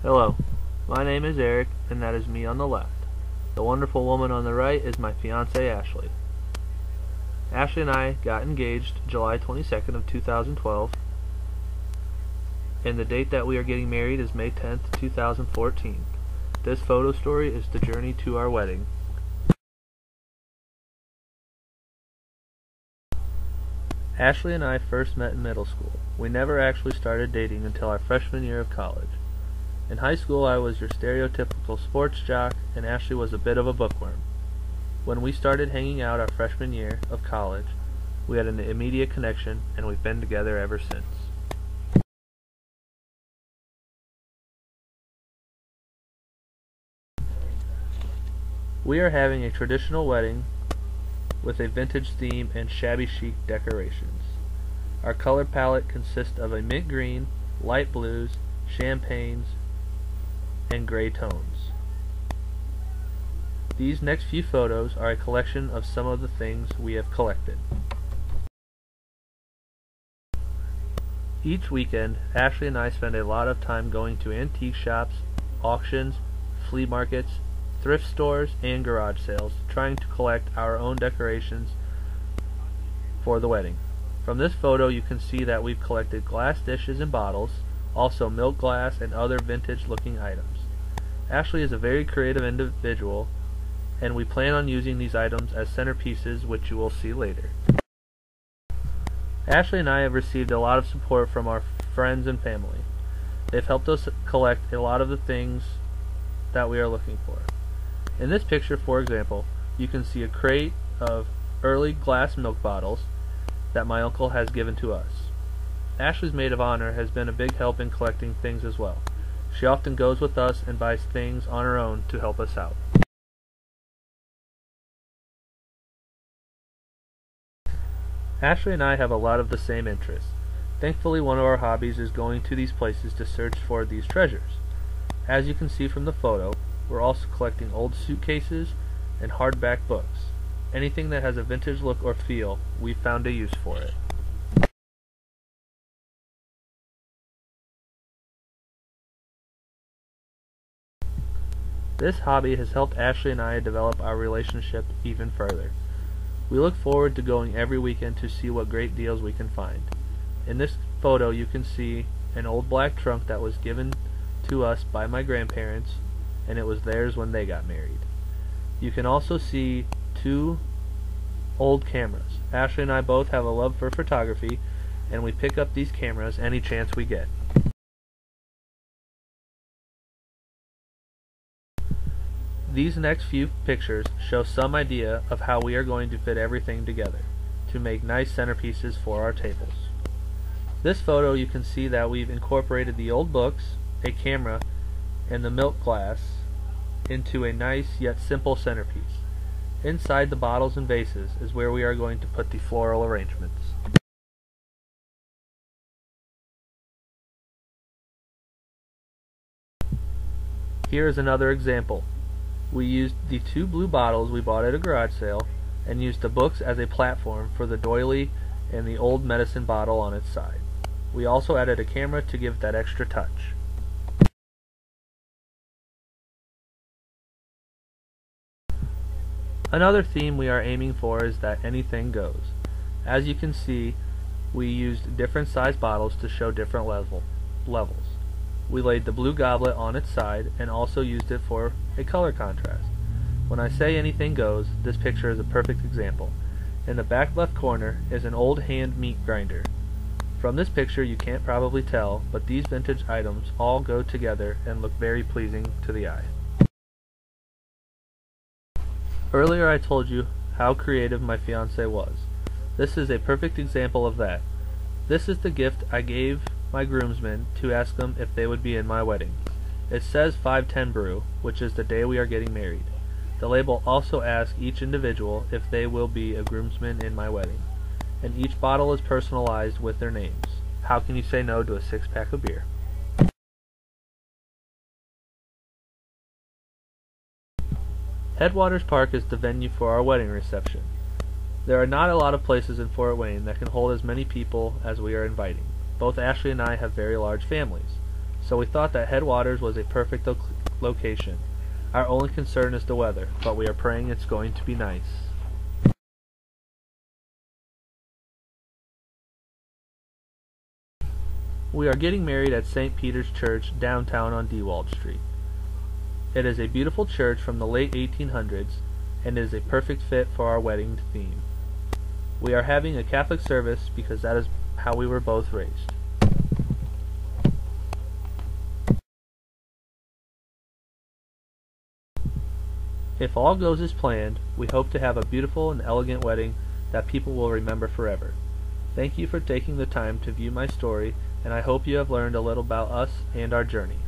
Hello, my name is Eric, and that is me on the left. The wonderful woman on the right is my fiancée, Ashley. Ashley and I got engaged July 22nd of 2012, and the date that we are getting married is May 10th, 2014. This photo story is the journey to our wedding. Ashley and I first met in middle school. We never actually started dating until our freshman year of college. In high school, I was your stereotypical sports jock, and Ashley was a bit of a bookworm. When we started hanging out our freshman year of college, we had an immediate connection, and we've been together ever since. We are having a traditional wedding with a vintage theme and shabby chic decorations. Our color palette consists of a mint green, light blues, champagnes, and gray tones. These next few photos are a collection of some of the things we have collected. Each weekend, Ashley and I spend a lot of time going to antique shops, auctions, flea markets, thrift stores, and garage sales, trying to collect our own decorations for the wedding. From this photo you can see that we've collected glass dishes and bottles, also milk glass and other vintage looking items. Ashley is a very creative individual, and we plan on using these items as centerpieces, which you will see later. Ashley and I have received a lot of support from our friends and family. They've helped us collect a lot of the things that we are looking for. In this picture, for example, you can see a crate of early glass milk bottles that my uncle has given to us. Ashley's maid of honor has been a big help in collecting things as well. She often goes with us and buys things on her own to help us out. Ashley and I have a lot of the same interests. Thankfully, one of our hobbies is going to these places to search for these treasures. As you can see from the photo, we're also collecting old suitcases and hardback books. Anything that has a vintage look or feel, we've found a use for it. This hobby has helped Ashley and I develop our relationship even further. We look forward to going every weekend to see what great deals we can find. In this photo you can see an old black trunk that was given to us by my grandparents, and it was theirs when they got married. You can also see two old cameras. Ashley and I both have a love for photography, and we pick up these cameras any chance we get. These next few pictures show some idea of how we are going to fit everything together to make nice centerpieces for our tables. This photo you can see that we've incorporated the old books, a camera, and the milk glass into a nice yet simple centerpiece. Inside the bottles and vases is where we are going to put the floral arrangements. Here is another example. We used the two blue bottles we bought at a garage sale and used the books as a platform for the doily and the old medicine bottle on its side. We also added a camera to give that extra touch. Another theme we are aiming for is that anything goes. As you can see, we used different size bottles to show different levels. We laid the blue goblet on its side and also used it for a color contrast. When I say anything goes, this picture is a perfect example. In the back left corner is an old hand meat grinder. From this picture you can't probably tell, but these vintage items all go together and look very pleasing to the eye. Earlier I told you how creative my fiancée was. This is a perfect example of that. This is the gift I gave my groomsmen to ask them if they would be in my wedding. It says 510 Brew, which is the day we are getting married. The label also asks each individual if they will be a groomsman in my wedding, and each bottle is personalized with their names. How can you say no to a 6-pack of beer? Headwaters Park is the venue for our wedding reception. There are not a lot of places in Fort Wayne that can hold as many people as we are inviting. Both Ashley and I have very large families, so we thought that Headwaters was a perfect location. Our only concern is the weather, but we are praying it's going to be nice. We are getting married at St. Peter's Church downtown on Dewald Street. It is a beautiful church from the late 1800s and is a perfect fit for our wedding theme. We are having a Catholic service because that is how we were both raised. If all goes as planned, we hope to have a beautiful and elegant wedding that people will remember forever. Thank you for taking the time to view my story, and I hope you have learned a little about us and our journey.